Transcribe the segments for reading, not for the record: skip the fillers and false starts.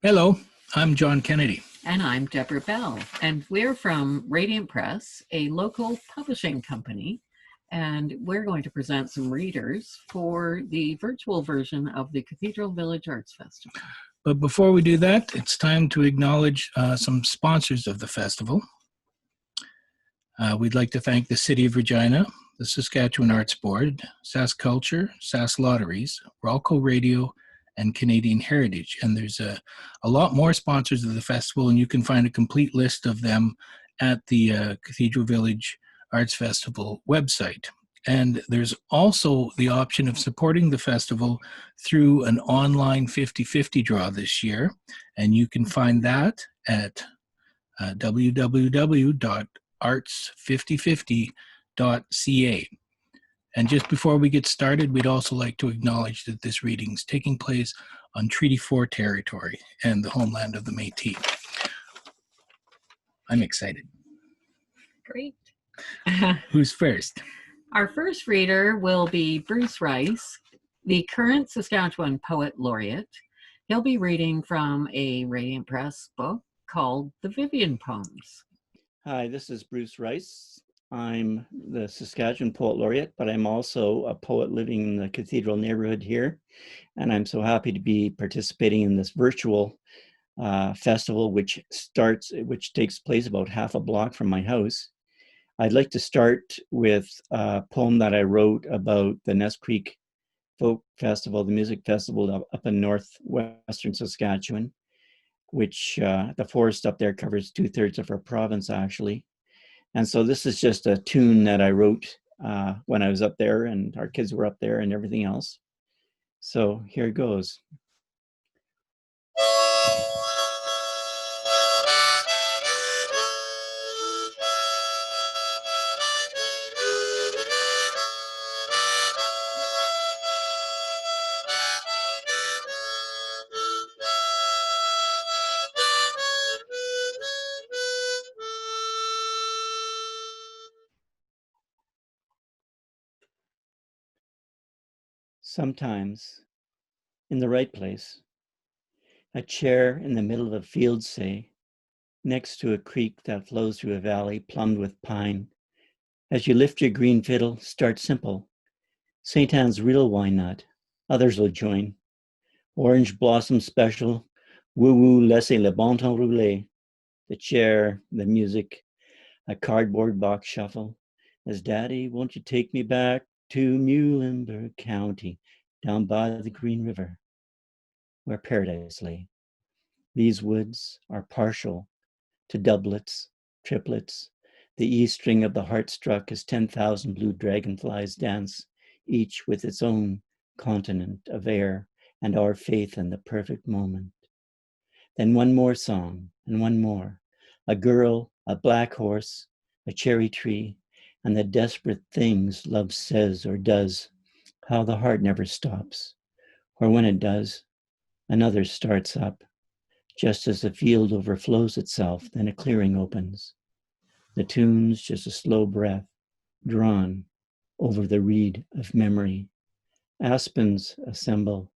Hello, I'm John Kennedy. And I'm Deborah Bell, and we're from Radiant Press, a local publishing company, and we're going to present some readers for the virtual version of the Cathedral Village Arts Festival. But before we do that, it's time to acknowledge some sponsors of the festival. We'd like to thank the City of Regina, the Saskatchewan Arts Board, Sask Culture, Sask Lotteries, Ralco Radio, and Canadian Heritage. And there's a lot more sponsors of the festival, and you can find a complete list of them at the Cathedral Village Arts Festival website. And there's also the option of supporting the festival through an online 50-50 draw this year. And you can find that at www.arts5050.ca. And just before we get started, we'd also like to acknowledge that this reading is taking place on Treaty 4 territory and the homeland of the Métis. I'm excited. Great. Who's first? Our first reader will be Bruce Rice, the current Saskatchewan Poet Laureate. He'll be reading from a Radiant Press book called The Vivian Poems. Hi, this is Bruce Rice. I'm the Saskatchewan Poet Laureate, but I'm also a poet living in the Cathedral neighborhood here. And I'm so happy to be participating in this virtual festival, which takes place about half a block from my house. I'd like to start with a poem that I wrote about the Ness Creek Folk Festival, the music festival up in northwestern Saskatchewan, which the forest up there covers 2/3 of our province, actually. And so this is just a tune that I wrote when I was up there and our kids were up there and everything else. So here it goes. Sometimes, in the right place, a chair in the middle of a field, say, next to a creek that flows through a valley plumbed with pine. As you lift your green fiddle, start simple. St. Anne's real wine nut, others will join. Orange blossom special, woo-woo, laissez le bon temps rouler. The chair, the music, a cardboard box shuffle. As Daddy, won't you take me back to Muhlenberg County, down by the Green River, where paradise lay. These woods are partial to doublets, triplets, the E string of the heart struck as 10,000 blue dragonflies dance, each with its own continent of air and our faith in the perfect moment. Then one more song and one more, a girl, a black horse, a cherry tree, and the desperate things love says or does, how the heart never stops, or when it does, another starts up, just as the field overflows itself, then a clearing opens. The tune's just a slow breath, drawn over the reed of memory. Aspens assemble,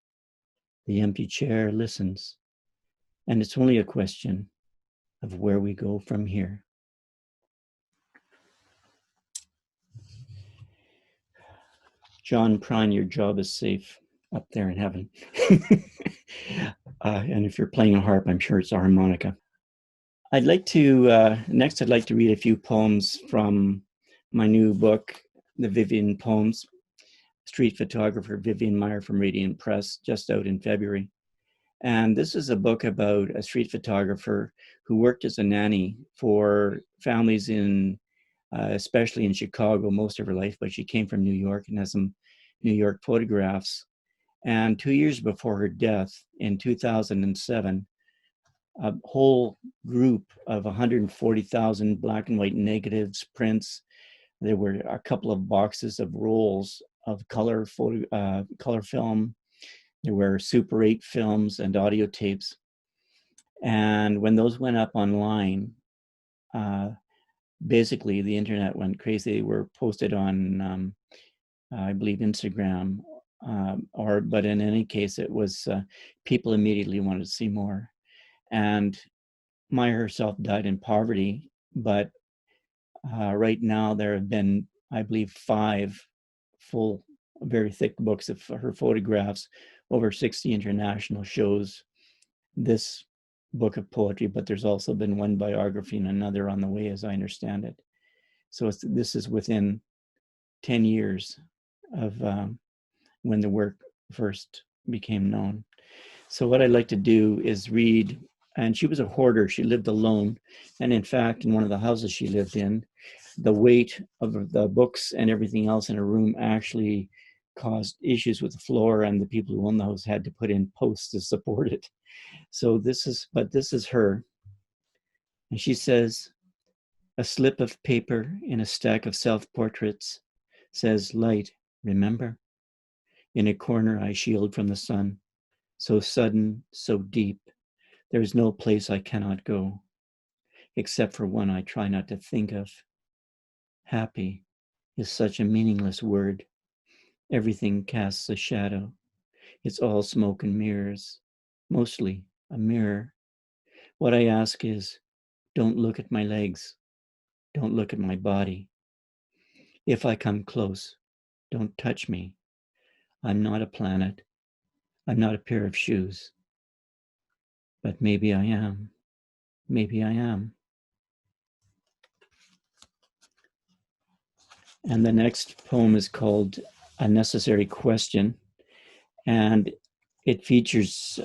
the empty chair listens, and it's only a question of where we go from here. John Prine, your job is safe up there in heaven. And if you're playing a harp, I'm sure it's a harmonica. I'd like to, next I'd like to read a few poems from my new book, The Vivian Poems, street photographer Vivian Meyer from Radiant Press, just out in February. And this is a book about a street photographer who worked as a nanny for families in, especially in Chicago, most of her life, but she came from New York and has some New York photographs. And 2 years before her death in 2007, a whole group of 140,000 black and white negatives, prints. There were a couple of boxes of rolls of color film. There were Super 8 films and audio tapes. And when those went up online, basically the internet went crazy. They were posted on, I believe, Instagram, but in any case, it was people immediately wanted to see more. And Maya herself died in poverty, but right now there have been, I believe, 5 full, very thick books of her photographs, over 60 international shows. This book of poetry, but there's also been one biography and another on the way, as I understand it. So this is within 10 years of when the work first became known. So what I like to do is read, and she was a hoarder. She lived alone. And in fact, in one of the houses she lived in, the weight of the books and everything else in her room actually caused issues with the floor, and the people who owned the house had to put in posts to support it. So this is her. And she says, a slip of paper in a stack of self-portraits says, light, remember? In a corner I shield from the sun, so sudden, so deep, there is no place I cannot go, except for one I try not to think of. Happy is such a meaningless word. Everything casts a shadow. It's all smoke and mirrors, mostly a mirror. What I ask is, don't look at my legs. Don't look at my body. If I come close, don't touch me. I'm not a planet. I'm not a pair of shoes. But maybe I am. Maybe I am. And the next poem is called A Necessary Question. And it features,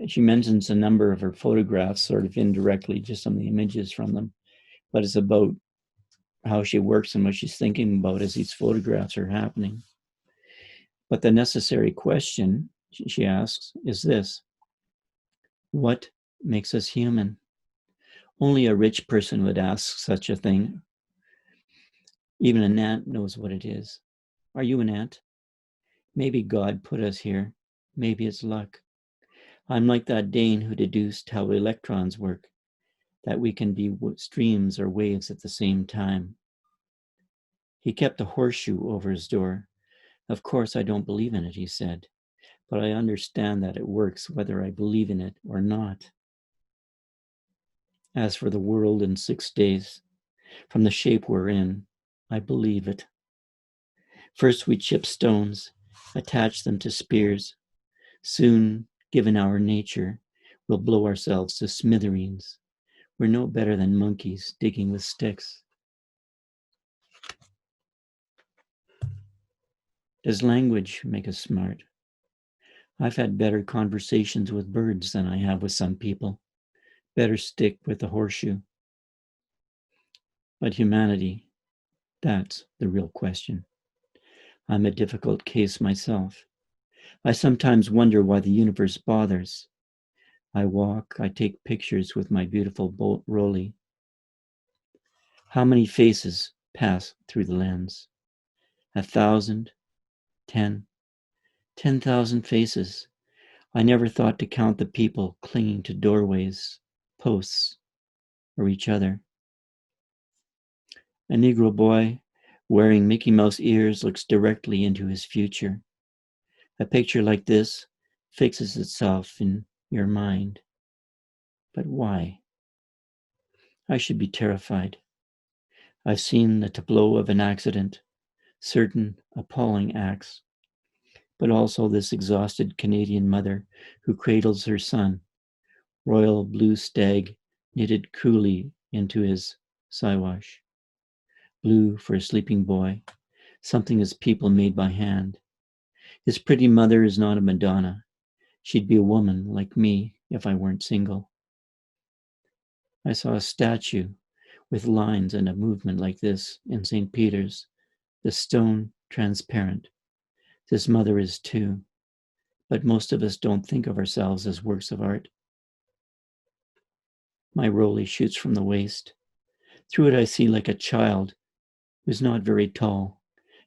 she mentions a number of her photographs, sort of indirectly, just some of the images from them. But it's about how she works and what she's thinking about as these photographs are happening. But the necessary question, she asks, is this: what makes us human? Only a rich person would ask such a thing. Even an ant knows what it is. Are you an ant? Maybe God put us here. Maybe it's luck. I'm like that Dane who deduced how electrons work, that we can be streams or waves at the same time. He kept a horseshoe over his door. Of course, I don't believe in it, he said, but I understand that it works whether I believe in it or not. As for the world in 6 days, from the shape we're in, I believe it. First we chip stones, attach them to spears. Soon, given our nature, we'll blow ourselves to smithereens. We're no better than monkeys digging with sticks. Does language make us smart? I've had better conversations with birds than I have with some people. Better stick with the horseshoe. But humanity, that's the real question. I'm a difficult case myself. I sometimes wonder why the universe bothers. I walk, I take pictures with my beautiful Rolly. How many faces pass through the lens? 1,000, 10, 10,000 faces. I never thought to count the people clinging to doorways, posts, or each other. A Negro boy wearing Mickey Mouse ears looks directly into his future. A picture like this fixes itself in your mind. But why? I should be terrified. I've seen the tableau of an accident, certain appalling acts, but also this exhausted Canadian mother who cradles her son, royal blue stag knitted coolly into his Siwash. Blue for a sleeping boy, something his people made by hand. His pretty mother is not a Madonna. She'd be a woman like me if I weren't single. I saw a statue with lines and a movement like this in St. Peter's, the stone transparent. This mother is too, but most of us don't think of ourselves as works of art. My Rolly shoots from the waist. Through it I see like a child who's not very tall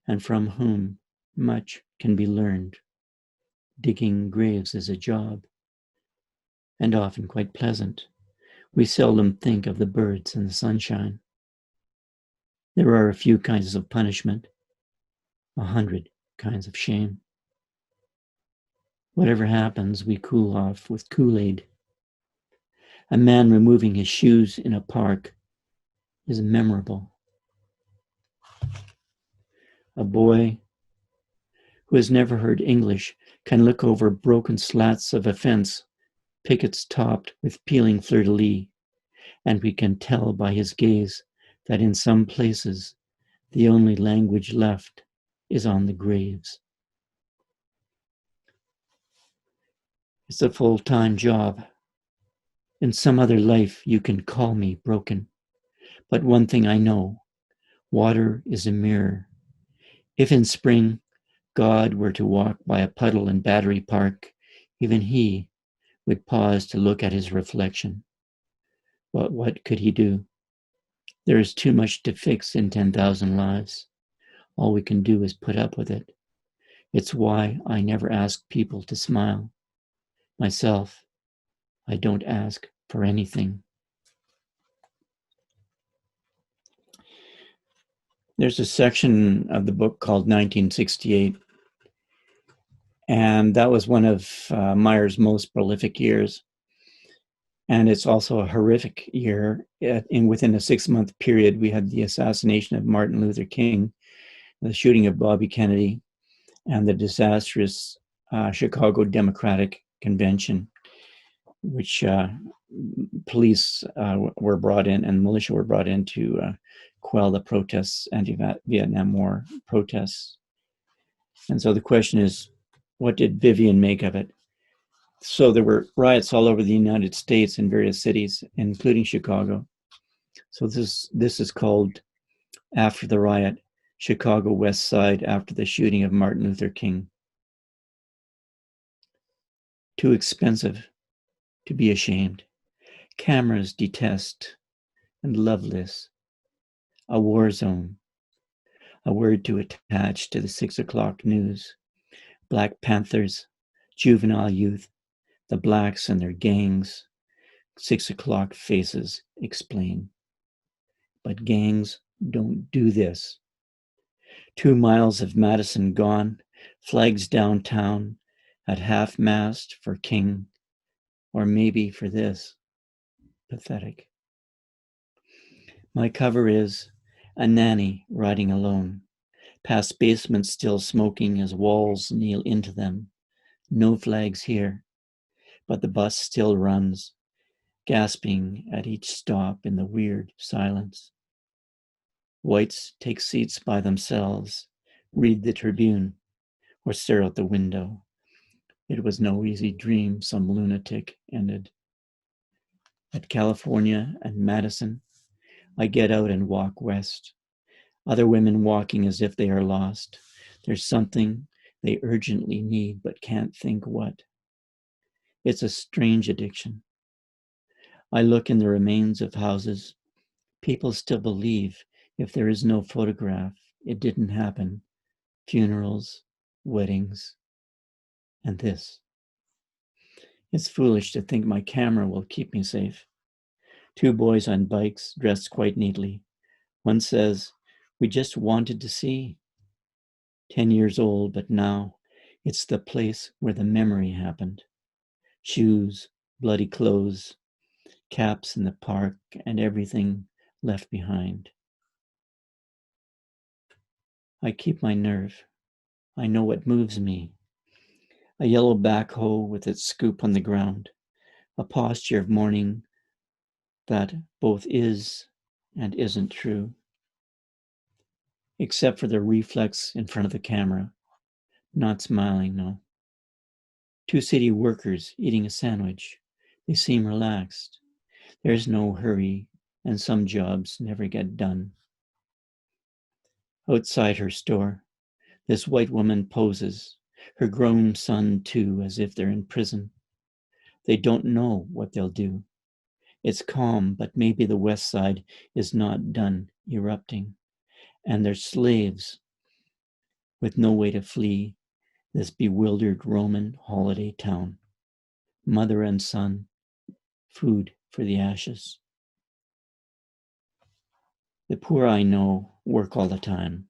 and from whom much can be learned. Digging graves is a job, and often quite pleasant. We seldom think of the birds and the sunshine. There are a few kinds of punishment, 100 kinds of shame. Whatever happens, we cool off with Kool-Aid. A man removing his shoes in a park is memorable. A boy who has never heard English can look over broken slats of a fence, pickets topped with peeling fleur-de-lis, and we can tell by his gaze that in some places the only language left is on the graves. It's a full-time job. In some other life, you can call me broken. But one thing I know, water is a mirror. If in spring God were to walk by a puddle in Battery Park, even he would pause to look at his reflection. But what could he do? There is too much to fix in 10,000 lives. All we can do is put up with it. It's why I never ask people to smile. Myself, I don't ask for anything. There's a section of the book called 1968, and that was one of Meyer's most prolific years. And it's also a horrific year. Within a 6-month period, we had the assassination of Martin Luther King, the shooting of Bobby Kennedy, and the disastrous Chicago Democratic Convention, which police were brought in and militia were brought in to quell the protests, anti-Vietnam War protests. And so the question is, what did Vivian make of it? So there were riots all over the United States in various cities, including Chicago. So this is called After the Riot, Chicago West Side after the shooting of Martin Luther King. Too expensive to be ashamed. Cameras detest and loveless. A war zone. A word to attach to the 6 o'clock news. Black Panthers, juvenile youth, the blacks and their gangs. 6 o'clock faces explain. But gangs don't do this. 2 miles of Madison gone, flags downtown, at half-mast for King, or maybe for this. Pathetic. My cover is a nanny riding alone, past basements still smoking as walls kneel into them. No flags here, but the bus still runs, gasping at each stop in the weird silence. Whites take seats by themselves, read the Tribune, or stare out the window. It was no easy dream some lunatic ended. At California and Madison, I get out and walk west. Other women walking as if they are lost. There's something they urgently need but can't think what. It's a strange addiction. I look in the remains of houses. People still believe if there is no photograph, it didn't happen. Funerals, weddings, and this. It's foolish to think my camera will keep me safe. 2 boys on bikes, dressed quite neatly. One says, "We just wanted to see." 10 years old, but now it's the place where the memory happened. Shoes, bloody clothes, caps in the park, and everything left behind. I keep my nerve. I know what moves me. A yellow backhoe with its scoop on the ground. A posture of mourning that both is and isn't true. Except for the reflex in front of the camera. Not smiling, no. 2 city workers eating a sandwich. They seem relaxed. There's no hurry, and some jobs never get done. Outside her store, this white woman poses, her grown son too, as if they're in prison. They don't know what they'll do. It's calm, but maybe the West Side is not done erupting, and they're slaves with no way to flee this bewildered Roman holiday town. Mother and son, food for the ashes. The poor I know work all the time.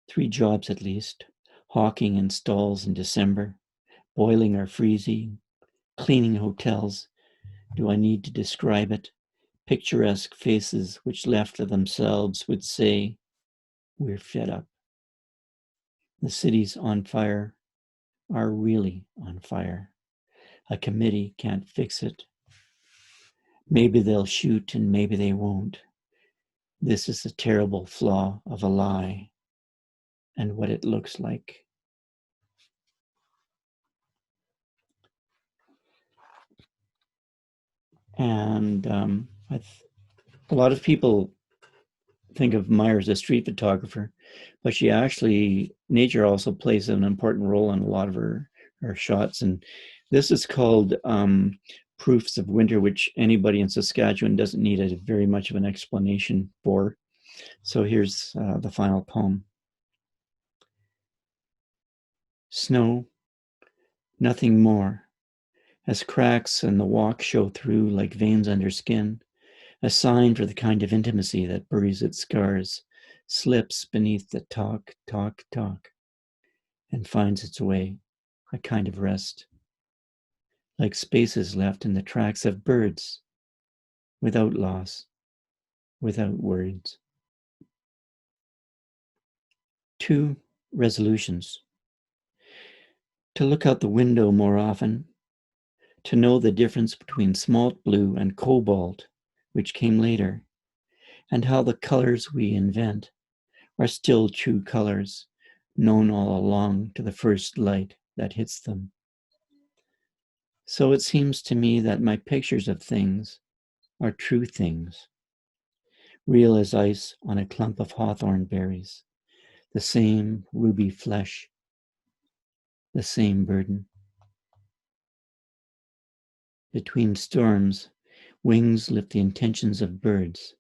3 jobs at least, hawking in stalls in December, boiling or freezing, cleaning hotels, Do I need to describe it? Picturesque faces which left of themselves would say, we're fed up. The city's on fire, are really on fire. A committee can't fix it. Maybe they'll shoot and maybe they won't. This is a terrible flaw of a lie and what it looks like. And a lot of people think of Meyer as a street photographer, but nature also plays an important role in a lot of her shots. And this is called Proofs of Winter, which anybody in Saskatchewan doesn't need a very much of an explanation for. So here's the final poem. Snow, nothing more, as cracks in the walk show through like veins under skin, a sign for the kind of intimacy that buries its scars, slips beneath the talk, and finds its way, a kind of rest, like spaces left in the tracks of birds, without loss, without words. 2 resolutions. To look out the window more often, to know the difference between smalt blue and cobalt, which came later, and how the colors we invent are still true colors, known all along to the first light that hits them. So it seems to me that my pictures of things are true things, real as ice on a clump of hawthorn berries, the same ruby flesh, the same burden. Between storms, wings lift the intentions of birds,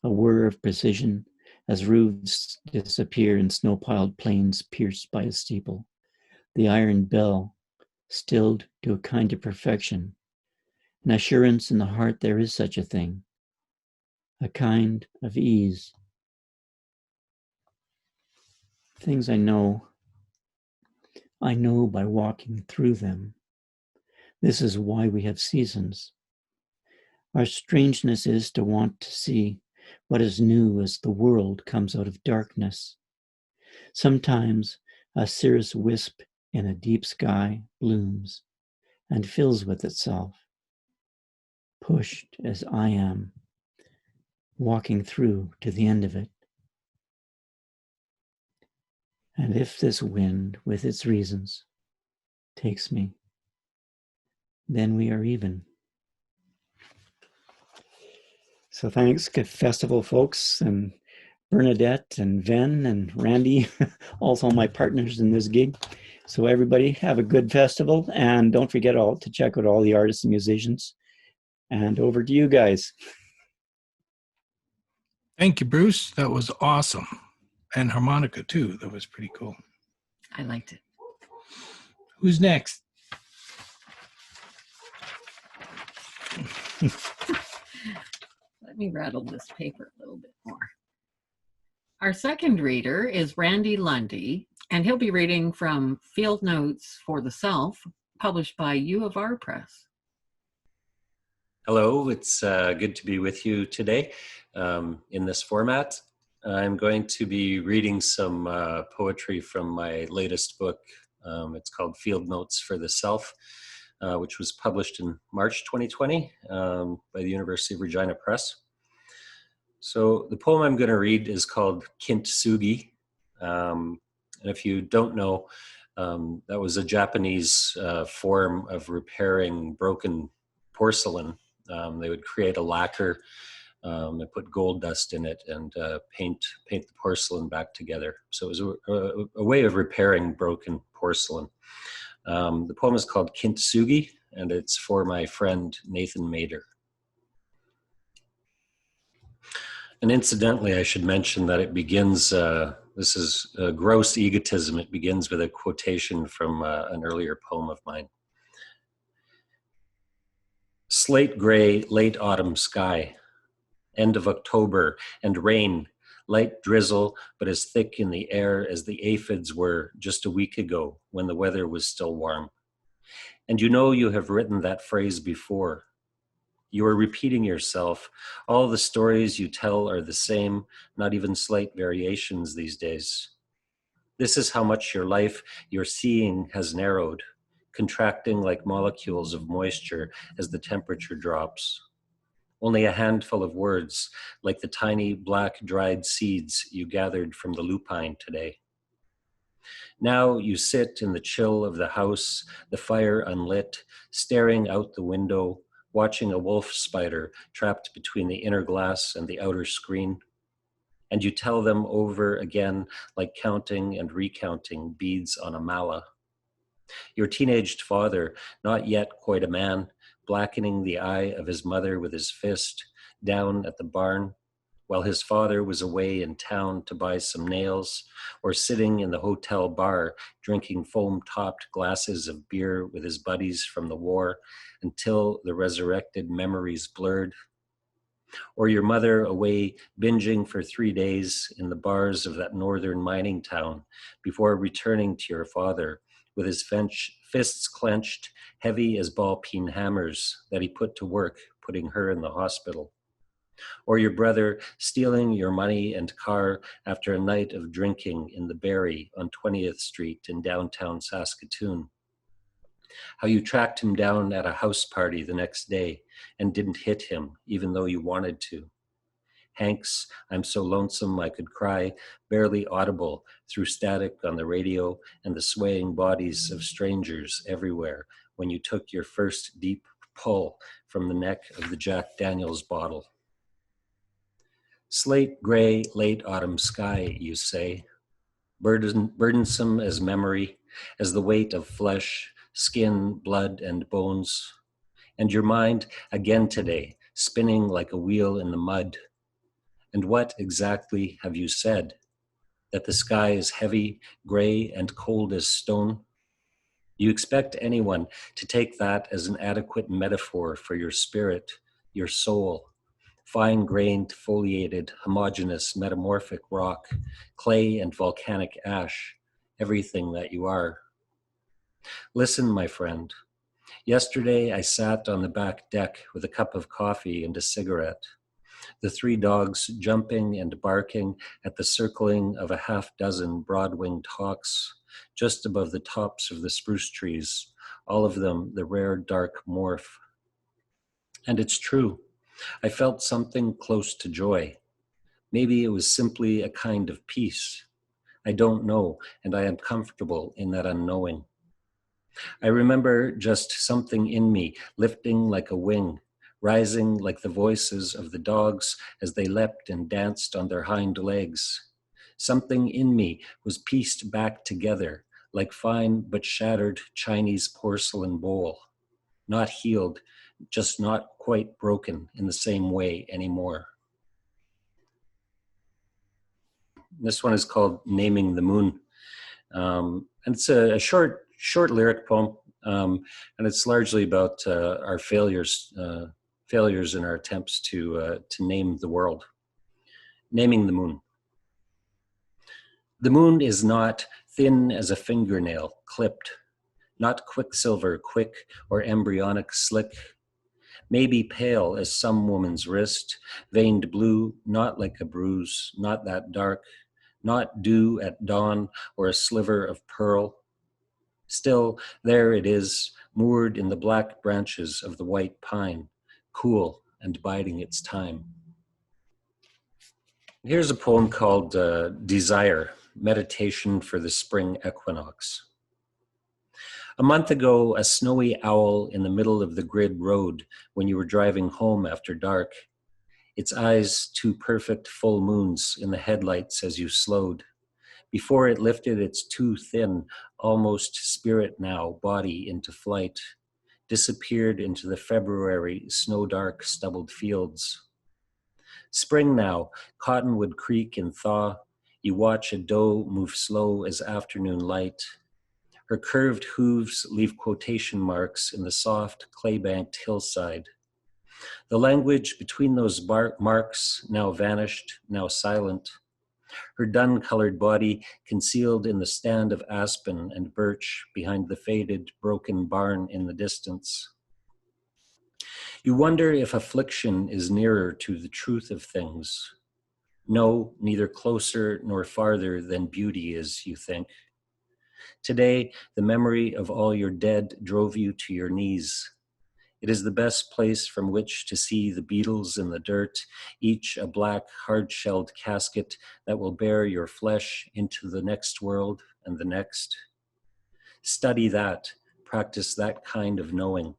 a whir of precision as roofs disappear in snow-piled plains pierced by a steeple. The iron bell, stilled to a kind of perfection, an assurance in the heart there is such a thing, a kind of ease. Things I know by walking through them. This is why we have seasons. Our strangeness is to want to see what is new as the world comes out of darkness. Sometimes a cirrus wisp in a deep sky blooms and fills with itself, pushed as I am, walking through to the end of it. And if this wind, with its reasons, takes me, then we are even. So thanks, festival folks, and Bernadette and Ven and Randy, also my partners in this gig. So everybody have a good festival, and don't forget to check out all the artists and musicians. And over to you guys. Thank you, Bruce. That was awesome. And harmonica too. That was pretty cool. I liked it. Who's next? Let me rattle this paper a little bit more. Our second reader is Randy Lundy, and he'll be reading from Field Notes for the Self, published by U of R Press. Hello, it's good to be with you today in this format. I'm going to be reading some poetry from my latest book. It's called Field Notes for the Self, which was published in March 2020 by the University of Regina Press. So the poem I'm going to read is called Kintsugi. And if you don't know, that was a Japanese form of repairing broken porcelain. They would create a lacquer and put gold dust in it and paint the porcelain back together. So it was a way of repairing broken porcelain. The poem is called Kintsugi, and it's for my friend Nathan Mader. And incidentally, I should mention that it begins, this is gross egotism. It begins with a quotation from an earlier poem of mine. Slate gray, late autumn sky, end of October, and rain, light drizzle, but as thick in the air as the aphids were just a week ago when the weather was still warm. And you know you have written that phrase before, You are repeating yourself. All the stories you tell are the same, not even slight variations these days. This is how much your life, your seeing, has narrowed, contracting like molecules of moisture as the temperature drops. Only a handful of words, like the tiny black dried seeds you gathered from the lupine today. Now you sit in the chill of the house, the fire unlit, staring out the window, watching a wolf spider trapped between the inner glass and the outer screen. And you tell them over again like counting and recounting beads on a mala. Your teenaged father, not yet quite a man, blackening the eye of his mother with his fist, down at the barn, while his father was away in town to buy some nails, or sitting in the hotel bar drinking foam-topped glasses of beer with his buddies from the war until the resurrected memories blurred. Or your mother away binging for 3 days in the bars of that northern mining town before returning to your father with his fists clenched, heavy as ball-peen hammers that he put to work putting her in the hospital. Or your brother stealing your money and car after a night of drinking in the Berry on 20th Street in downtown Saskatoon. How you tracked him down at a house party the next day and didn't hit him even though you wanted to. Hank's "I'm so lonesome I could cry," barely audible through static on the radio and the swaying bodies of strangers everywhere when you took your first deep pull from the neck of the Jack Daniels bottle. Slate gray late autumn sky, you say, burdensome as memory, as the weight of flesh, skin, blood, and bones. And your mind again today, spinning like a wheel in the mud. And what exactly have you said? That the sky is heavy, gray, and cold as stone? You expect anyone to take that as an adequate metaphor for your spirit, your soul, fine-grained, foliated, homogeneous, metamorphic rock, clay and volcanic ash, everything that you are. Listen, my friend. Yesterday, I sat on the back deck with a cup of coffee and a cigarette. The 3 dogs jumping and barking at the circling of a half-dozen broad-winged hawks just above the tops of the spruce trees, all of them the rare dark morph. And it's true. I felt something close to joy. Maybe it was simply a kind of peace. I don't know, and I am comfortable in that unknowing. I remember just something in me lifting like a wing, rising like the voices of the dogs as they leapt and danced on their hind legs. Something in me was pieced back together like fine but shattered Chinese porcelain bowl, not healed, just not quite broken in the same way anymore. This one is called Naming the Moon. And it's a short lyric poem, and it's largely about our failures in our attempts to name the world. Naming the moon. The moon is not thin as a fingernail, clipped, not quicksilver, quick or embryonic slick, maybe pale as some woman's wrist, veined blue, not like a bruise, not that dark, not dew at dawn or a sliver of pearl. Still, there it is, moored in the black branches of the white pine, cool and biding its time. Here's a poem called Desire, Meditation for the Spring Equinox. A month ago, a snowy owl in the middle of the grid road when you were driving home after dark, its eyes 2 perfect full moons in the headlights as you slowed. Before it lifted its too thin, almost spirit now body into flight, disappeared into the February snow-dark stubbled fields. Spring now, Cottonwood Creek in thaw, you watch a doe move slow as afternoon light. Her curved hooves leave quotation marks in the soft, clay-banked hillside. The language between those marks, now vanished, now silent. Her dun-colored body concealed in the stand of aspen and birch behind the faded, broken barn in the distance. You wonder if affliction is nearer to the truth of things. No, neither closer nor farther than beauty is, you think. Today, the memory of all your dead drove you to your knees. It is the best place from which to see the beetles in the dirt, each a black, hard-shelled casket that will bear your flesh into the next world and the next. Study that, practice that kind of knowing.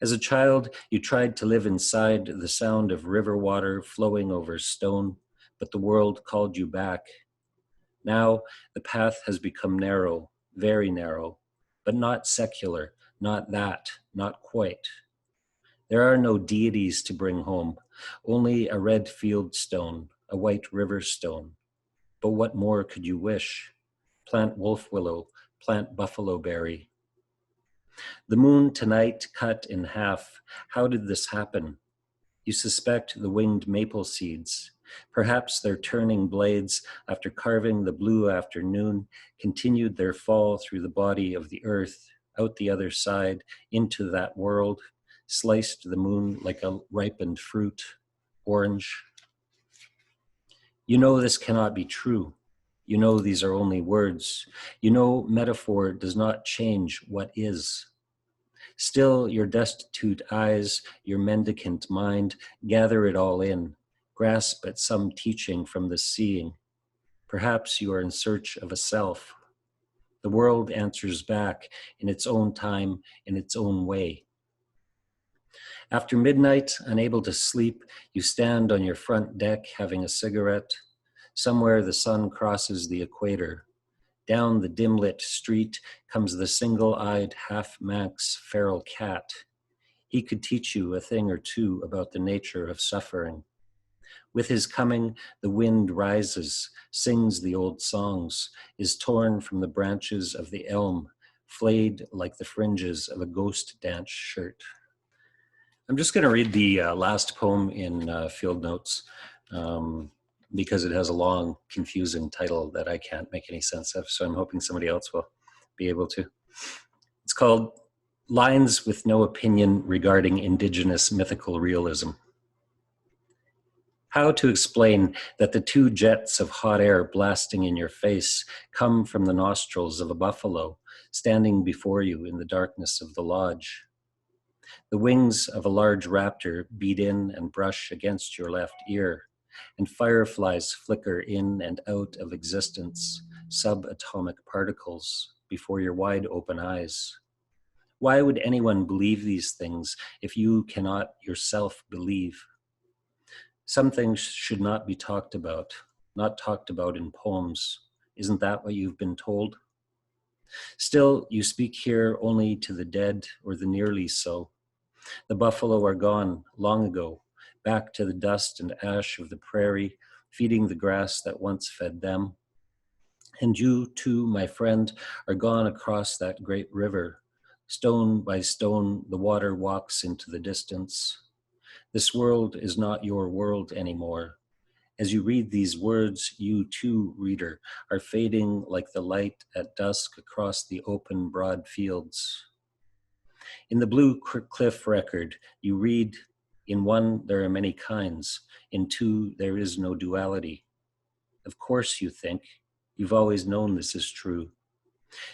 As a child, you tried to live inside the sound of river water flowing over stone, but the world called you back. Now, the path has become narrow, very narrow, but not secular, not that, not quite. There are no deities to bring home, only a red field stone, a white river stone. But what more could you wish? Plant wolf willow, plant buffalo berry. The moon tonight cut in half. How did this happen? You suspect the winged maple seeds. Perhaps their turning blades, after carving the blue afternoon, continued their fall through the body of the earth, out the other side, into that world, sliced the moon like a ripened fruit, orange. You know this cannot be true. You know these are only words. You know metaphor does not change what is. Still, your destitute eyes, your mendicant mind, gather it all in, grasp at some teaching from the seeing. Perhaps you are in search of a self. The world answers back in its own time, in its own way. After midnight, unable to sleep, you stand on your front deck having a cigarette. Somewhere the sun crosses the equator. Down the dim-lit street comes the single-eyed half-Manx feral cat. He could teach you a thing or two about the nature of suffering. With his coming, the wind rises, sings the old songs, is torn from the branches of the elm, flayed like the fringes of a ghost dance shirt. I'm just going to read the last poem in Field Notes because it has a long, confusing title that I can't make any sense of, so I'm hoping somebody else will be able to. It's called Lines with No Opinion Regarding Indigenous Mythical Realism. How to explain that the two jets of hot air blasting in your face come from the nostrils of a buffalo standing before you in the darkness of the lodge? The wings of a large raptor beat in and brush against your left ear, and fireflies flicker in and out of existence, subatomic particles, before your wide open eyes. Why would anyone believe these things if you cannot yourself believe? Some things should not be talked about, not talked about in poems. Isn't that what you've been told? Still, you speak here only to the dead or the nearly so. The buffalo are gone long ago, back to the dust and ash of the prairie, feeding the grass that once fed them. And you too, my friend, are gone across that great river. Stone by stone, the water walks into the distance. This world is not your world anymore. As you read these words, you too, reader, are fading like the light at dusk across the open, broad fields. In the Blue Cliff record, you read, in one, there are many kinds. In two, there is no duality. Of course, you think. You've always known this is true.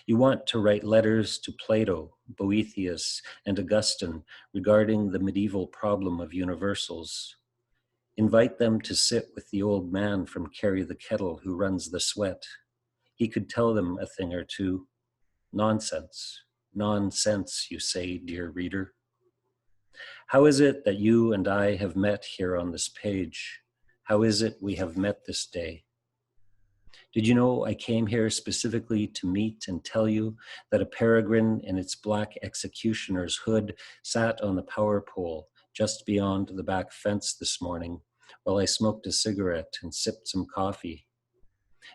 You want to write letters to Plato, Boethius, and Augustine regarding the medieval problem of universals. Invite them to sit with the old man from Carry the Kettle who runs the sweat. He could tell them a thing or two. Nonsense. Nonsense, you say, dear reader. How is it that you and I have met here on this page? How is it we have met this day? Did you know I came here specifically to meet and tell you that a peregrine in its black executioner's hood sat on the power pole just beyond the back fence this morning while I smoked a cigarette and sipped some coffee?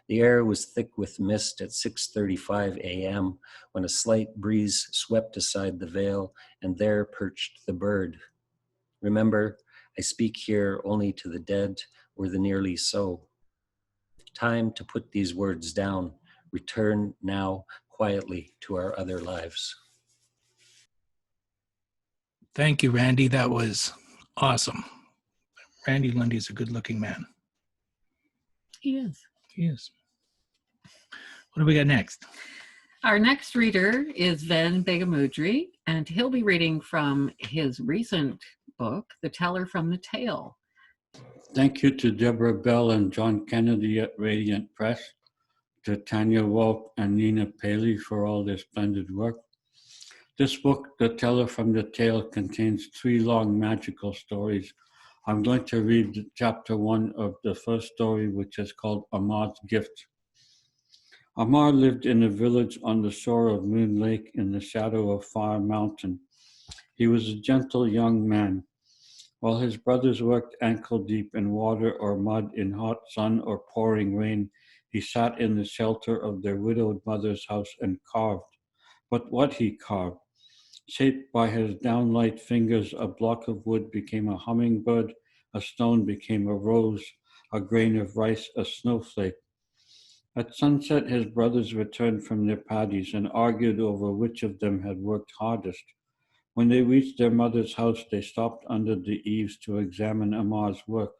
The air was thick with mist at 6:35 a.m. when a slight breeze swept aside the veil, and there perched the bird. Remember, I speak here only to the dead or the nearly so. Time to put these words down. Return now quietly to our other lives. Thank you, Randy. That was awesome. Randy Lundy is a good-looking man. He is. He is. What do we got next? Our next reader is Ven Begamudri, and he'll be reading from his recent book, The Teller from the Tale. Thank you to Deborah Bell and John Kennedy at Radiant Press, to Tanya Wolk and Nina Paley for all their splendid work. This book, The Teller from the Tale, contains 3 long magical stories. I'm going to read chapter 1 of the first story, which is called Amar's Gift. Amar lived in a village on the shore of Moon Lake in the shadow of Fire Mountain. He was a gentle young man. While his brothers worked ankle-deep in water or mud in hot sun or pouring rain, he sat in the shelter of their widowed mother's house and carved. But what he carved! Shaped by his downlight fingers, a block of wood became a hummingbird, a stone became a rose, a grain of rice a snowflake. At sunset, his brothers returned from their paddies and argued over which of them had worked hardest. When they reached their mother's house, they stopped under the eaves to examine Amar's work.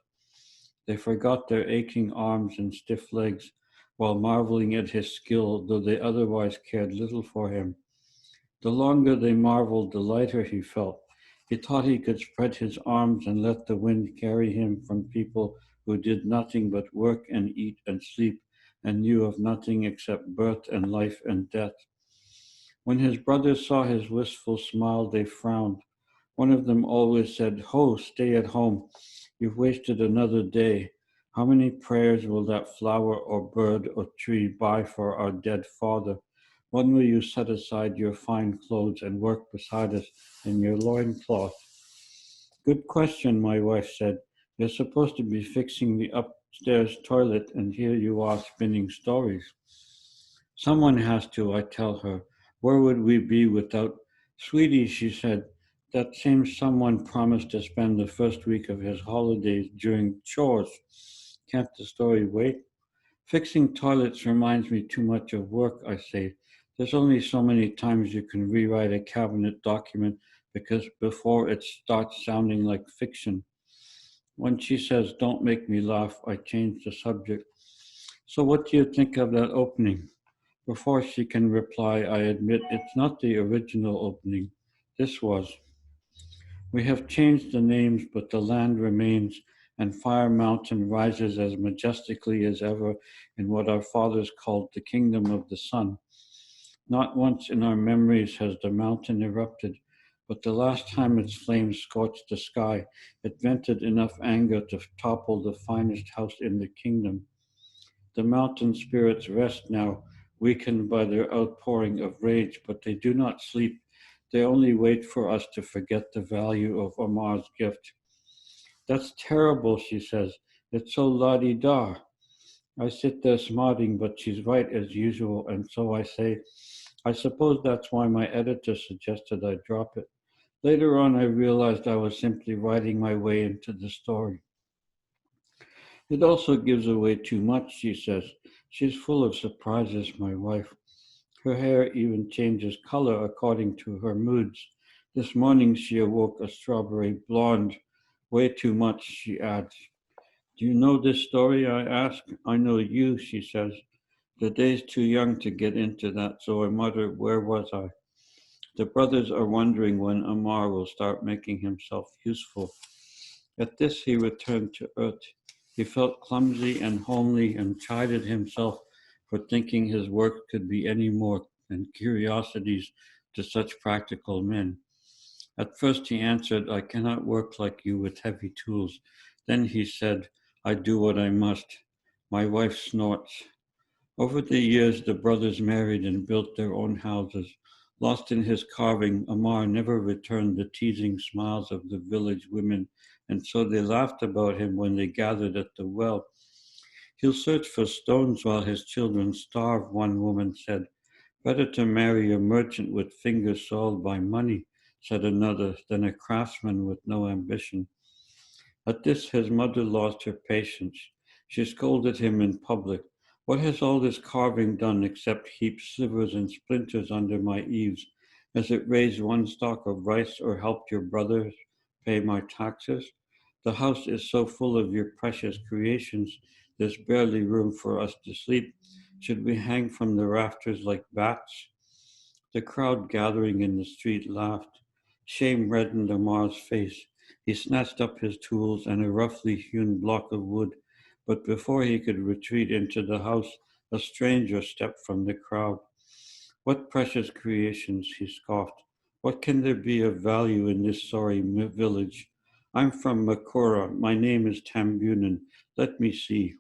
They forgot their aching arms and stiff legs while marveling at his skill, though they otherwise cared little for him. The longer they marveled, the lighter he felt. He thought he could spread his arms and let the wind carry him from people who did nothing but work and eat and sleep and knew of nothing except birth and life and death. When his brothers saw his wistful smile, they frowned. One of them always said, "Ho, stay at home. You've wasted another day. How many prayers will that flower or bird or tree buy for our dead father? When will you set aside your fine clothes and work beside us in your loincloth?" "Good question," my wife said. "You're supposed to be fixing the upstairs toilet, and here you are spinning stories." "Someone has to," I tell her. "Where would we be without—" "Sweetie," she said, "that same someone promised to spend the first week of his holidays doing chores. Can't the story wait?" "Fixing toilets reminds me too much of work," I say. "There's only so many times you can rewrite a cabinet document because before it starts sounding like fiction." When she says, "Don't make me laugh," I change the subject. "So what do you think of that opening?" Before she can reply, I admit it's not the original opening. This was. "We have changed the names, but the land remains, and Fire Mountain rises as majestically as ever in what our fathers called the kingdom of the sun. Not once in our memories has the mountain erupted, but the last time its flames scorched the sky, it vented enough anger to topple the finest house in the kingdom. The mountain spirits rest now, weakened by their outpouring of rage, but they do not sleep. They only wait for us to forget the value of Amar's gift." "That's terrible," she says. "It's so la-di-da." I sit there smarting, but she's right as usual, and so I say, "I suppose that's why my editor suggested I drop it." Later on, I realized I was simply writing my way into the story. "It also gives away too much," she says. She's full of surprises, my wife. Her hair even changes color according to her moods. This morning she awoke a strawberry blonde. "Way too much," she adds. "Do you know this story?" I ask. "I know you," she says. The day's too young to get into that, so I mutter, "Where was I?" The brothers are wondering when Amar will start making himself useful. At this he returned to earth. He felt clumsy and homely and chided himself for thinking his work could be any more than curiosities to such practical men. At first he answered, "I cannot work like you with heavy tools." Then he said, "I do what I must." My wife snorts. Over the years, the brothers married and built their own houses. Lost in his carving, Amar never returned the teasing smiles of the village women, and so they laughed about him when they gathered at the well. "He'll search for stones while his children starve," one woman said. "Better to marry a merchant with fingers soiled by money," said another, "than a craftsman with no ambition." At this, his mother lost her patience. She scolded him in public. "What has all this carving done except heap slivers and splinters under my eaves? Has it raised one stalk of rice or helped your brothers pay my taxes? The house is so full of your precious creations, there's barely room for us to sleep. Should we hang from the rafters like bats? The crowd gathering in the street laughed. Shame reddened Amar's face. He snatched up his tools and a roughly hewn block of wood, but before he could retreat into the house, a stranger stepped from the crowd. What precious creations, he scoffed. What can there be of value in this sorry village? I'm from Makura. My name is Tambunan. Let me see.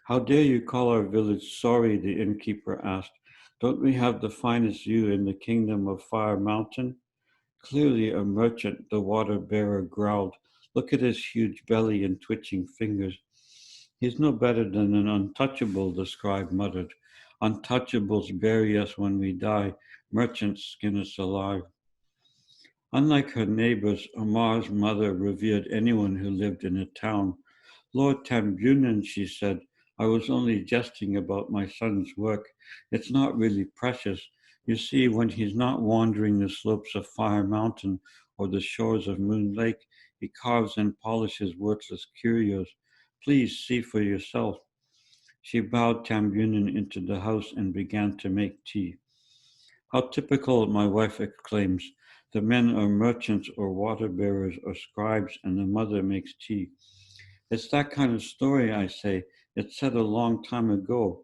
How dare you call our village sorry, the innkeeper asked. Don't we have the finest view in the kingdom of Fire Mountain? Clearly a merchant, the water bearer growled. Look at his huge belly and twitching fingers. He's no better than an untouchable, the scribe muttered. Untouchables bury us when we die. Merchants skin us alive. Unlike her neighbors, Amar's mother revered anyone who lived in a town. Lord Tambunan, she said, I was only jesting about my son's work. It's not really precious. You see, when he's not wandering the slopes of Fire Mountain or the shores of Moon Lake, he carves and polishes worthless curios. Please see for yourself. She bowed Tambunan into the house and began to make tea. How typical, my wife exclaims. The men are merchants or water bearers or scribes, and the mother makes tea. It's that kind of story, I say. It's set a long time ago.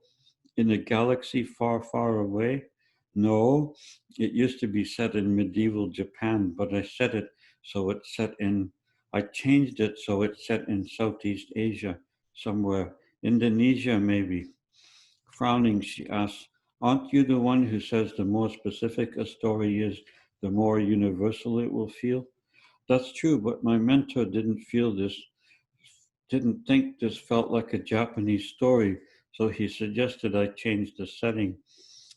In a galaxy far, far away? No, it used to be set in medieval Japan, but I set it so it's set in, I changed it so it's set in Southeast Asia, somewhere. Indonesia, maybe. Frowning, she asks, aren't you the one who says the more specific a story is, the more universal it will feel? That's true, but my mentor didn't think this felt like a Japanese story, so he suggested I change the setting.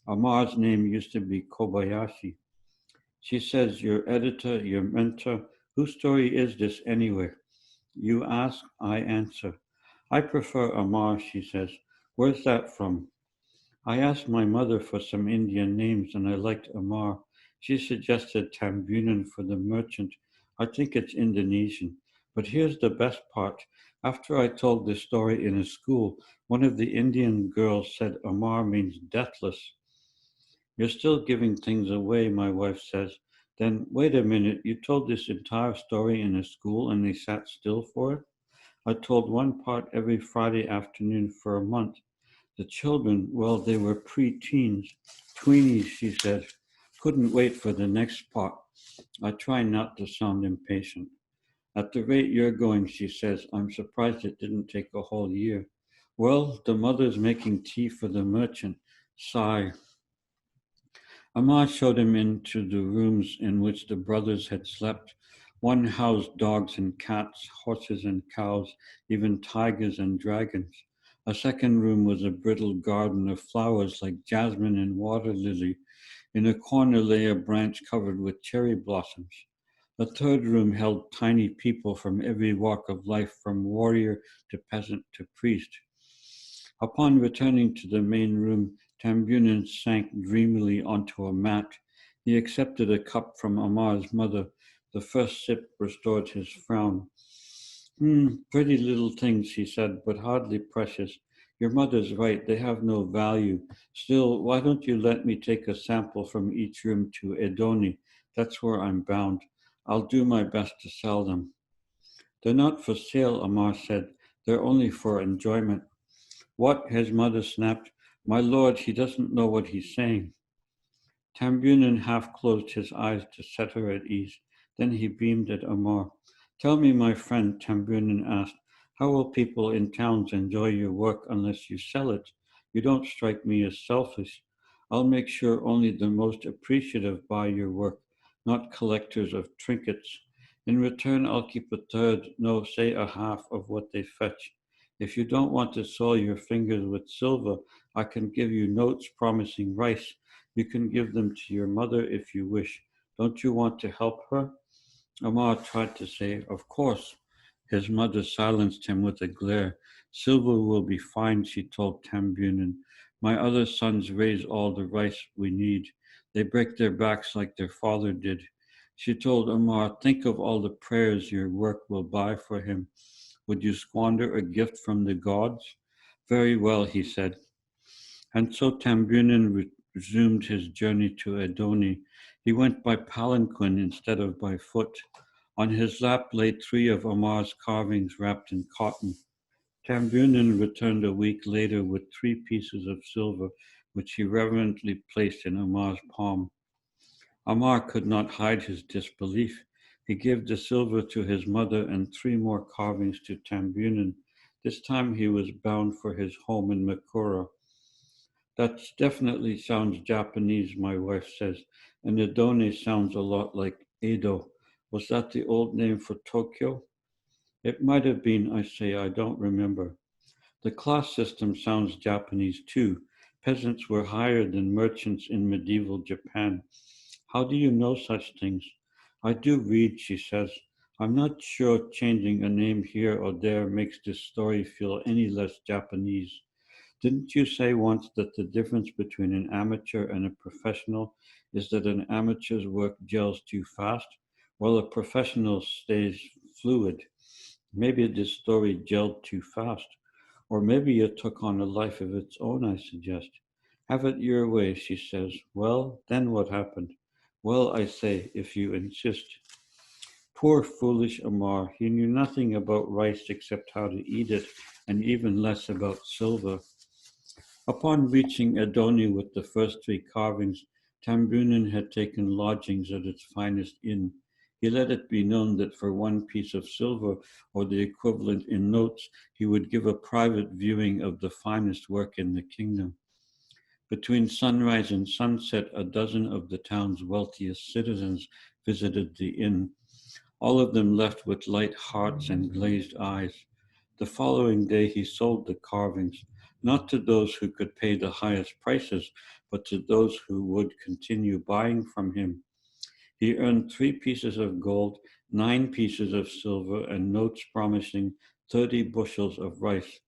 Amar's name used to be Kobayashi. She says, your editor, your mentor, whose story is this anyway? You ask, I answer. I prefer Amar, she says. Where's that from? I asked my mother for some Indian names and I liked Amar. She suggested Tambunan for the merchant. I think it's Indonesian. But here's the best part. After I told this story in a school, one of the Indian girls said Amar means deathless. You're still giving things away, my wife says. Then wait a minute, you told this entire story in a school and they sat still for it? I told one part every Friday afternoon for a month. The children, well, they were pre-teens, tweenies, she said, couldn't wait for the next part. I try not to sound impatient. At the rate you're going, she says, I'm surprised it didn't take a whole year. Well, the mother's making tea for the merchant. Sigh. Amar showed him into the rooms in which the brothers had slept. One housed dogs and cats, horses and cows, even tigers and dragons. A second room was a brittle garden of flowers like jasmine and water lily. In a corner lay a branch covered with cherry blossoms. A third room held tiny people from every walk of life, from warrior to peasant to priest. Upon returning to the main room, Tambunan sank dreamily onto a mat. He accepted a cup from Amar's mother. The first sip restored his frown. Pretty little things, he said, but hardly precious. Your mother's right, they have no value. Still, why don't you let me take a sample from each room to Edoni? That's where I'm bound. I'll do my best to sell them. They're not for sale, Amar said. They're only for enjoyment. What? His mother snapped. My lord, he doesn't know what he's saying. Tambunan half closed his eyes to set her at ease. Then he beamed at Amar. Tell me, my friend, Tambunan asked, how will people in towns enjoy your work unless you sell it? You don't strike me as selfish. I'll make sure only the most appreciative buy your work, not collectors of trinkets. In return, I'll keep a third, no, say a half of what they fetch. If you don't want to soil your fingers with silver, I can give you notes promising rice. You can give them to your mother if you wish. Don't you want to help her? Amar tried to say, of course. His mother silenced him with a glare. Silver will be fine, she told Tambunan. My other sons raise all the rice we need. They break their backs like their father did. She told Amar, think of all the prayers your work will buy for him. Would you squander a gift from the gods? Very well, he said. And so Tambunan resumed his journey to Edoni. He went by palanquin instead of by foot. On his lap lay 3 of Amar's carvings wrapped in cotton. Tambunan returned a week later with 3 pieces of silver, which he reverently placed in Amar's palm. Amar could not hide his disbelief. He gave the silver to his mother and 3 more carvings to Tambunan. This time he was bound for his home in Makura. That definitely sounds Japanese, my wife says, and Edone sounds a lot like Edo. Was that the old name for Tokyo? It might have been, I say, I don't remember. The class system sounds Japanese too. Peasants were higher than merchants in medieval Japan. How do you know such things? I do read, she says. I'm not sure changing a name here or there makes this story feel any less Japanese. Didn't you say once that the difference between an amateur and a professional is that an amateur's work gels too fast, while a professional stays fluid? Maybe this story gelled too fast, or maybe it took on a life of its own, I suggest. Have it your way, she says. Well, then what happened? Well, I say, if you insist. Poor foolish Amar, he knew nothing about rice except how to eat it, and even less about silver. Upon reaching Edoni with the first 3 carvings, Tambunan had taken lodgings at its finest inn. He let it be known that for 1 piece of silver, or the equivalent in notes, he would give a private viewing of the finest work in the kingdom. Between sunrise and sunset, a dozen of the town's wealthiest citizens visited the inn, all of them left with light hearts and glazed eyes. The following day he sold the carvings, not to those who could pay the highest prices, but to those who would continue buying from him. He earned 3 pieces of gold, 9 pieces of silver, and notes promising 30 bushels of rice.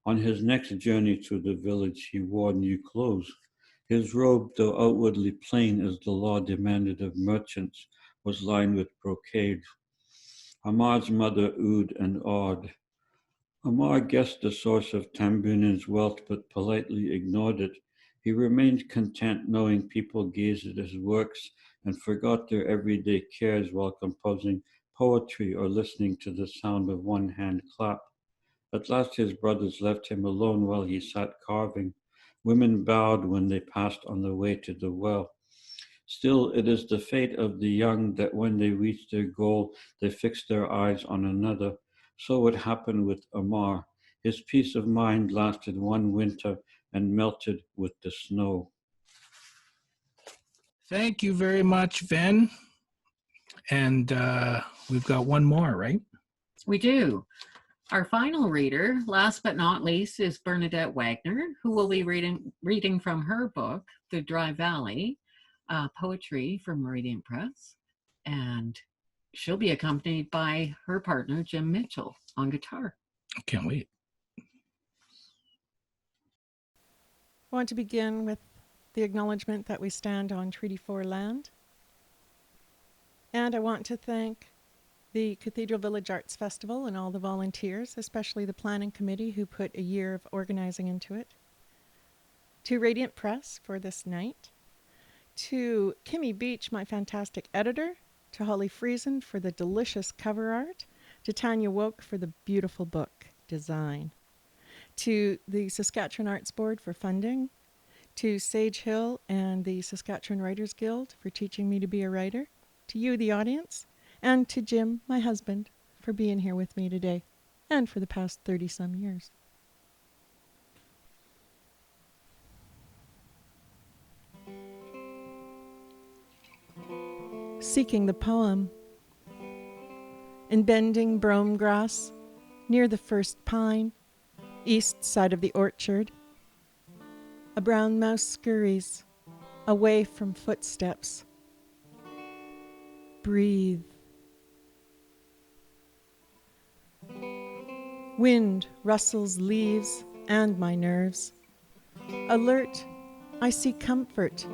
On his next journey through the village, he wore new clothes. His robe, though outwardly plain as the law demanded of merchants, was lined with brocade. Amar's mother oohed and awed. Amar guessed the source of Tambunan's wealth, but politely ignored it. He remained content knowing people gazed at his works and forgot their everyday cares while composing poetry or listening to the sound of one hand clap. At last his brothers left him alone while he sat carving. Women bowed when they passed on the way to the well. Still, it is the fate of the young that when they reach their goal, they fix their eyes on another. So it happened with Amar. His peace of mind lasted 1 winter and melted with the snow. Thank you very much, Ven. And we've got one more, right? We do. Our final reader, last but not least, is Bernadette Wagner, who will be reading from her book, The Dry Valley, poetry from Radiant Press. And she'll be accompanied by her partner, Jim Mitchell, on guitar. I can't wait. I want to begin with the acknowledgement that we stand on Treaty 4 land. And I want to thank the Cathedral Village Arts Festival and all the volunteers, especially the planning committee who put a year of organizing into it. To Radiant Press for this night. To Kimmy Beach, my fantastic editor. To Holly Friesen for the delicious cover art. To Tanya Woke for the beautiful book design. To the Saskatchewan Arts Board for funding. To Sage Hill and the Saskatchewan Writers Guild for teaching me to be a writer. To you, the audience. And to Jim, my husband, for being here with me today and for the past 30-some years. Seeking the poem. In bending brome grass, near the first pine, east side of the orchard, a brown mouse scurries away from footsteps. Breathe. Wind rustles leaves and my nerves. Alert, I see comfort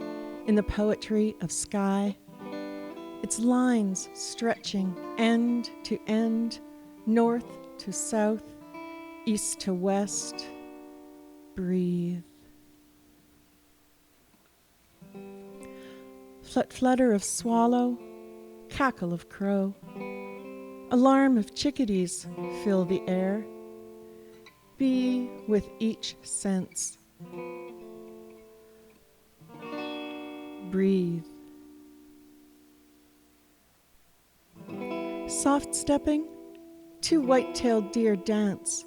in the poetry of sky, its lines stretching end to end, north to south, east to west. Breathe. Flutter of swallow, cackle of crow, alarm of chickadees fill the air. Be with each sense. Breathe. Soft stepping, two white-tailed deer dance.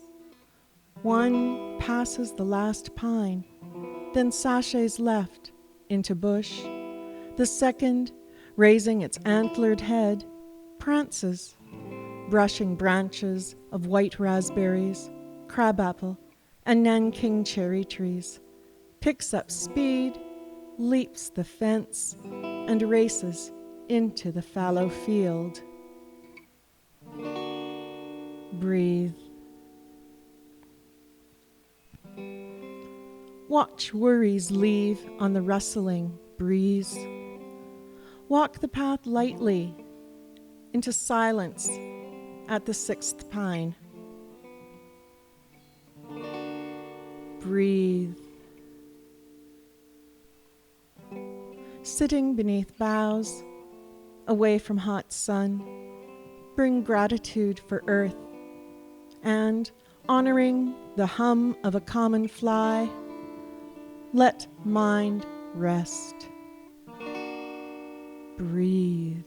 One passes the last pine, then sashays left into bush. The second, raising its antlered head, prances, brushing branches of white raspberries, crabapple, and Nanking cherry trees, picks up speed, leaps the fence, and races into the fallow field. Breathe. Watch worries leave on the rustling breeze. Walk the path lightly into silence at the sixth pine. Breathe. Sitting beneath boughs, away from hot sun, bring gratitude for earth, and honoring the hum of a common fly, let mind rest. Breathe.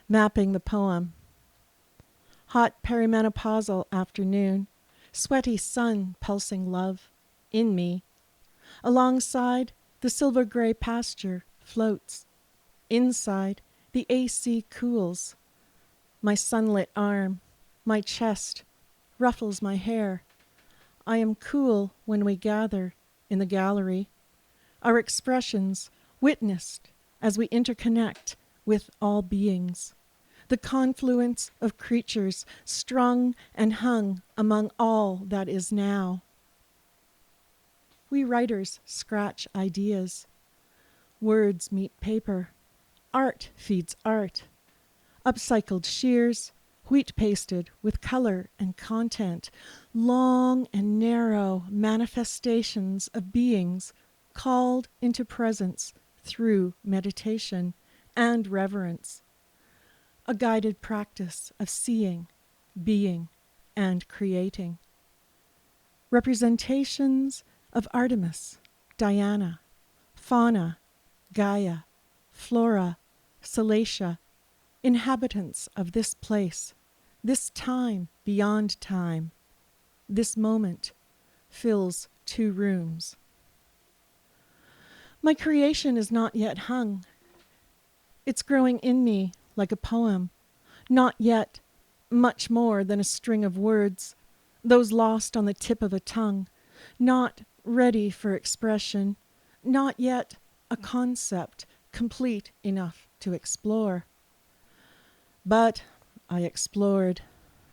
Mapping the poem. Hot perimenopausal afternoon, sweaty sun pulsing love in me. Alongside, the silver gray pasture floats. Inside, the AC cools. My sunlit arm, my chest, ruffles my hair. I am cool when we gather in the gallery. Our expressions witnessed as we interconnect with all beings. The confluence of creatures strung and hung among all that is now. We writers scratch ideas. Words meet paper. Art feeds art. Upcycled shears, wheat pasted with color and content, long and narrow manifestations of beings called into presence through meditation and reverence. A guided practice of seeing, being, and creating. Representations of Artemis, Diana, fauna, Gaia, flora, Salacia, inhabitants of this place, this time beyond time, this moment fills 2 rooms. My creation is not yet hung. It's growing in me like a poem, not yet much more than a string of words, those lost on the tip of a tongue, not ready for expression, not yet a concept complete enough to explore. But I explored,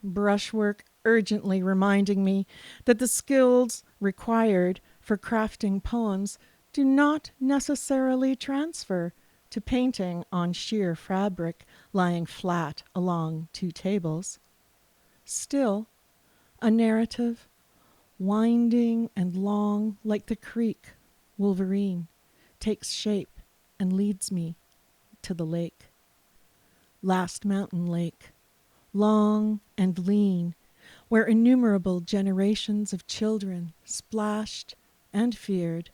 brushwork urgently reminding me that the skills required for crafting poems do not necessarily transfer to painting on sheer fabric lying flat along 2 tables. Still, a narrative, winding and long like the creek Wolverine, takes shape and leads me to the lake. Last mountain lake, long and lean, where innumerable generations of children splashed and feared,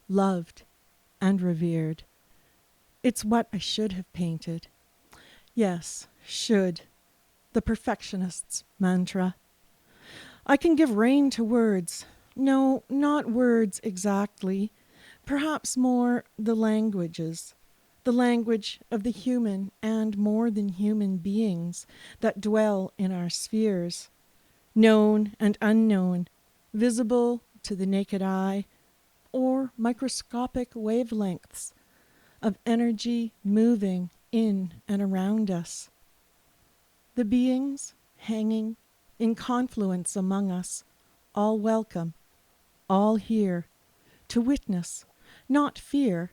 loved and revered. It's what I should have painted. Yes, should. The perfectionist's mantra. I can give rein to words. No, not words exactly. Perhaps more the languages. The language of the human and more than human beings that dwell in our spheres. Known and unknown, visible to the naked eye, or microscopic wavelengths of energy moving in and around us. The beings hanging in confluence among us, all welcome, all here, to witness, not fear,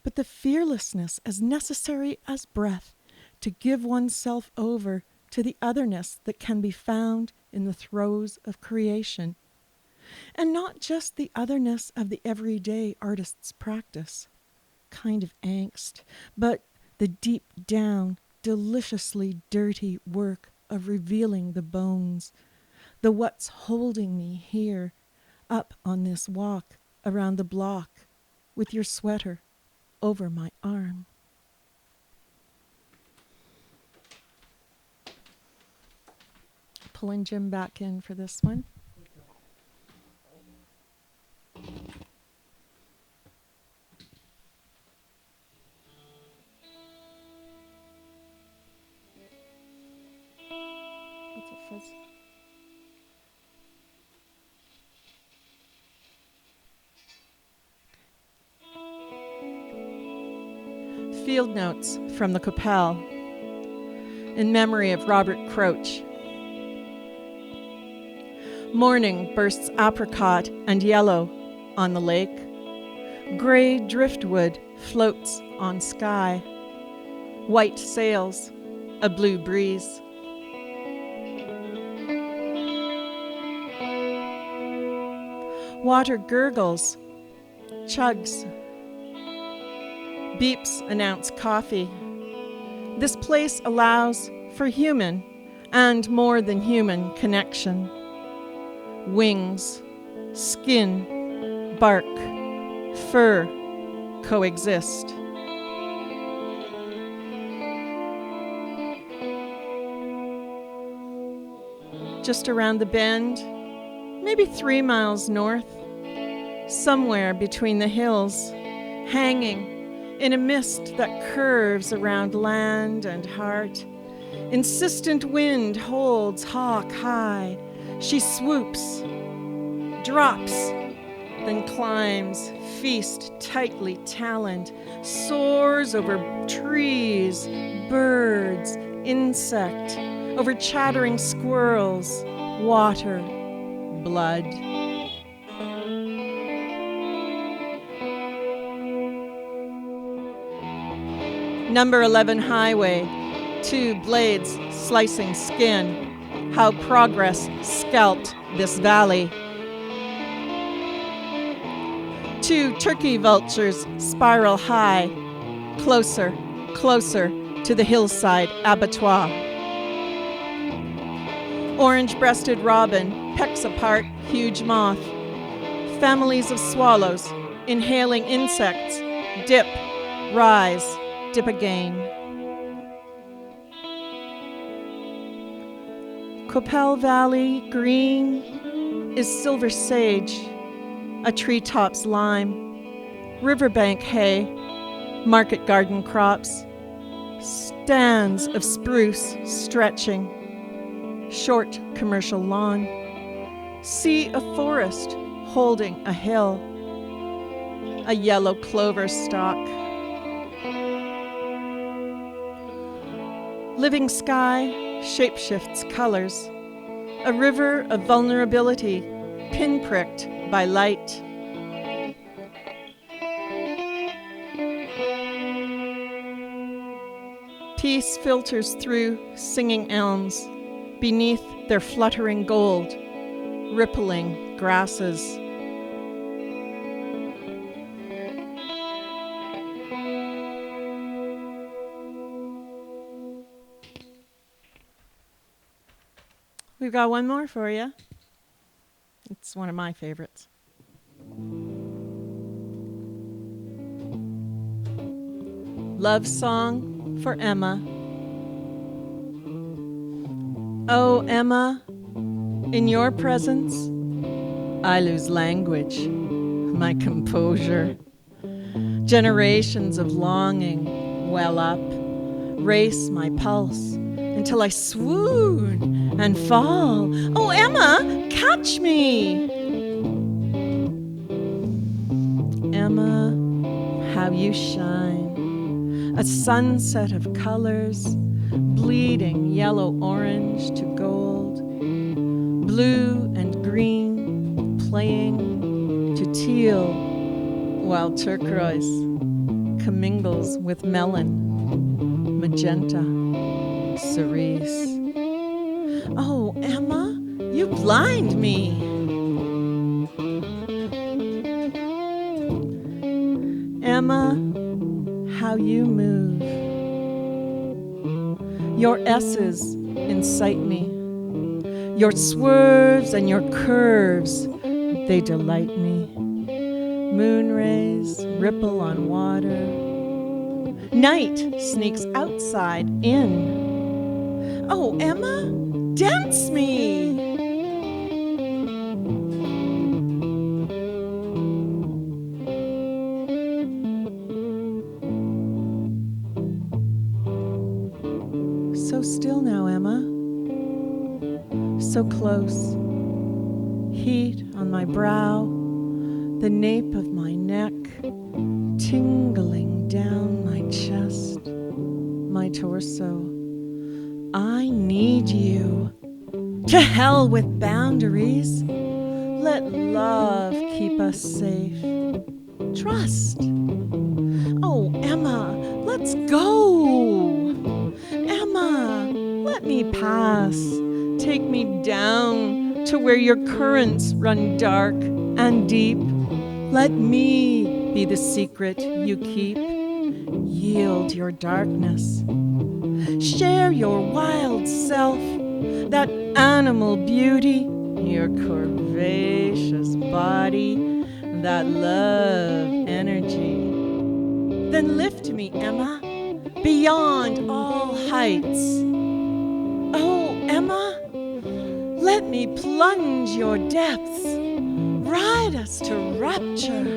but the fearlessness as necessary as breath, to give oneself over to the otherness that can be found in the throes of creation. And not just the otherness of the everyday artist's practice, kind of angst, but the deep down, deliciously dirty work of revealing the bones, the what's holding me here, up on this walk around the block with your sweater over my arm. Pulling Jim back in for this one. What's a fuzz? Field notes from the Coppell in memory of Robert Croach. Morning bursts apricot and yellow on the lake. Gray driftwood floats on sky. White sails, a blue breeze. Water gurgles, chugs. Beeps announce coffee. This place allows for human and more than human connection. Wings, skin, bark, fur coexist. Just around the bend, maybe 3 miles north, somewhere between the hills, hanging in a mist that curves around land and heart. Insistent wind holds hawk high. She swoops, drops, then climbs, feast tightly taloned, soars over trees, birds, insect, over chattering squirrels, water, blood. Number 11 highway, 2 blades slicing skin. How progress scalped this valley. 2 turkey vultures spiral high, closer, closer to the hillside abattoir. Orange-breasted robin pecks apart huge moth. Families of swallows inhaling insects dip, rise, dip again. Coppell Valley green is silver sage, a treetop's lime, riverbank hay, market garden crops, stands of spruce stretching, short commercial lawn, sea of forest holding a hill, a yellow clover stalk. Living sky shapeshifts colors, a river of vulnerability pinpricked by light. Peace filters through singing elms, beneath their fluttering gold, rippling grasses. We've got one more for you. It's one of my favorites. Love song for Emma. Oh, Emma, in your presence, I lose language, my composure. Generations of longing well up, race my pulse until I swoon and fall. Oh, Emma, catch me! Emma, how you shine. A sunset of colors, bleeding yellow-orange to gold, blue and green playing to teal, while turquoise commingles with melon, magenta, cerise. Oh, Emma, you blind me. Emma, how you move. Your S's incite me. Your swerves and your curves, they delight me. Moon rays ripple on water. Night sneaks outside in. Oh, Emma, dance me. So still now, Emma. So close. Heat on my brow, the nape of my neck, tingling down my chest, my torso. I need you. To hell with boundaries. Let love keep us safe. Trust. Oh, Emma, let's go. Emma, let me pass. Take me down to where your currents run dark and deep. Let me be the secret you keep. Yield your darkness. Share your wild self, that animal beauty, your curvaceous body, that love energy. Then lift me, Emma, beyond all heights. Oh, Emma, let me plunge your depths, ride us to rapture.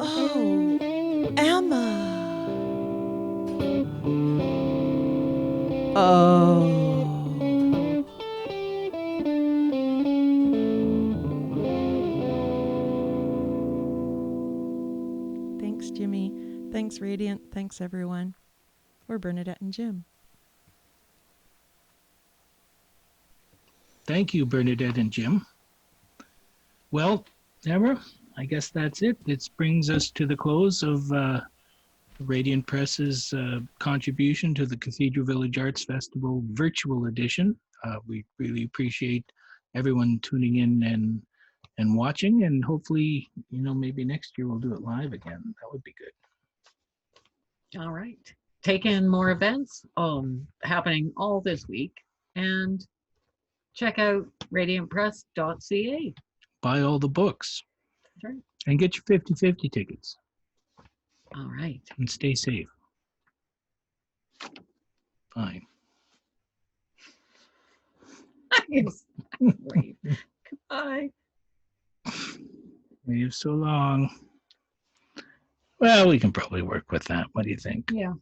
Oh, Emma. Oh. Thanks, Jimmy. Thanks, Radiant. Thanks, everyone. We're Bernadette and Jim. Thank you, Bernadette and Jim. Well, Deborah, I guess that's it. This brings us to the close of Radiant Press's contribution to the Cathedral Village Arts Festival virtual edition. We really appreciate everyone tuning in and watching, and hopefully, maybe next year we'll do it live again. That would be good. All right. Take in more events happening all this week, and check out radiantpress.ca. Buy all the books. That's right. And get your 50/50 tickets. All right. And stay safe. Fine. Wait. Goodbye. Leave so long. Well, we can probably work with that. What do you think? Yeah.